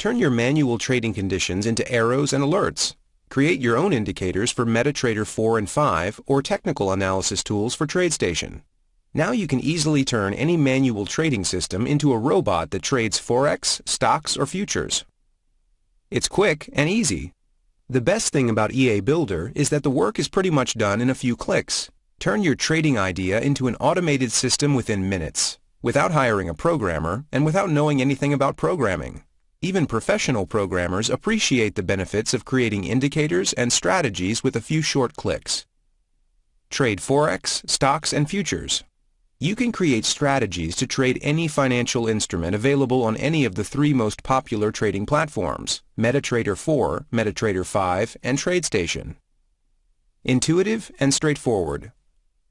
Turn your manual trading conditions into arrows and alerts. Create your own indicators for MetaTrader 4 and 5 or technical analysis tools for TradeStation. Now you can easily turn any manual trading system into a robot that trades Forex, stocks, or futures. It's quick and easy. The best thing about EA Builder is that the work is pretty much done in a few clicks. Turn your trading idea into an automated system within minutes, without hiring a programmer and without knowing anything about programming. Even professional programmers appreciate the benefits of creating indicators and strategies with a few short clicks. Trade Forex, stocks, and futures. You can create strategies to trade any financial instrument available on any of the 3 most popular trading platforms: MetaTrader 4, MetaTrader 5, and TradeStation. Intuitive and straightforward.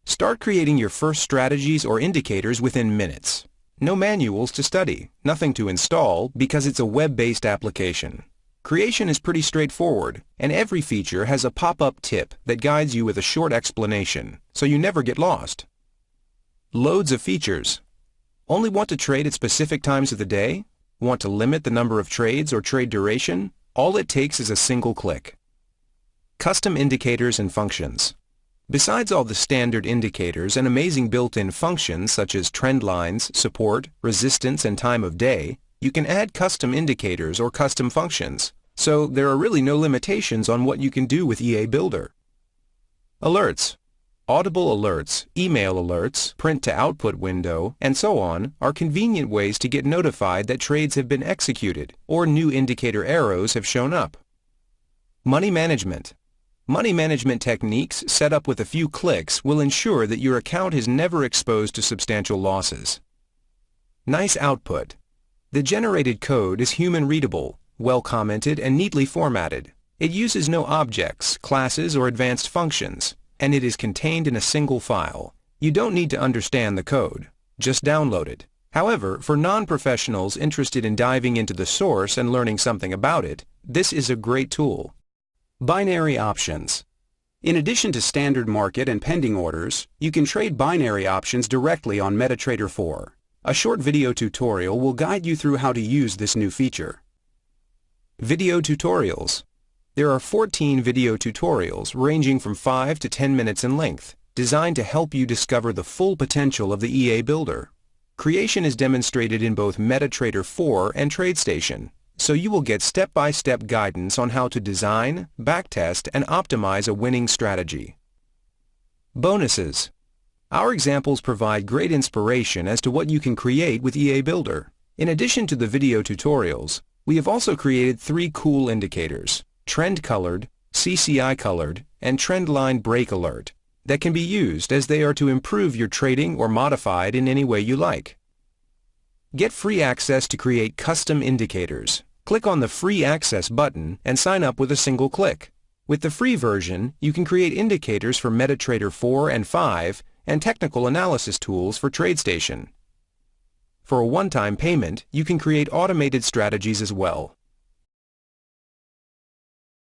Start creating your first strategies or indicators within minutes. No manuals to study, nothing to install because it's a web-based application. Creation is pretty straightforward, and every feature has a pop-up tip that guides you with a short explanation, so you never get lost. Loads of features. Only want to trade at specific times of the day? Want to limit the number of trades or trade duration? All it takes is a single click. Custom indicators and functions. Besides all the standard indicators and amazing built-in functions such as trend lines, support, resistance, and time of day, you can add custom indicators or custom functions, so there are really no limitations on what you can do with EA Builder. Alerts. Audible alerts, email alerts, print-to-output window, and so on are convenient ways to get notified that trades have been executed or new indicator arrows have shown up. Money management. Money management techniques set up with a few clicks will ensure that your account is never exposed to substantial losses. Nice output. The generated code is human-readable, well-commented, and neatly formatted. It uses no objects, classes, or advanced functions, and it is contained in a single file. You don't need to understand the code. Just download it. However, for non-professionals interested in diving into the source and learning something about it, this is a great tool. Binary options. In addition to standard market and pending orders, you can trade binary options directly on MetaTrader 4. A short video tutorial will guide you through how to use this new feature. Video tutorials. There are 14 video tutorials ranging from 5 to 10 minutes in length, designed to help you discover the full potential of the EA Builder. Creation is demonstrated in both MetaTrader 4 and TradeStation, so you will get step-by-step guidance on how to design, backtest, and optimize a winning strategy. Bonuses. Our examples provide great inspiration as to what you can create with EA Builder. In addition to the video tutorials, we have also created 3 cool indicators: Trend Colored, CCI Colored, and Trend Line Break Alert, that can be used as they are to improve your trading or modify it in any way you like. Get free access to create custom indicators. Click on the Free Access button and sign up with a single click. With the free version, you can create indicators for MetaTrader 4 and 5 and technical analysis tools for TradeStation. For a one-time payment, you can create automated strategies as well.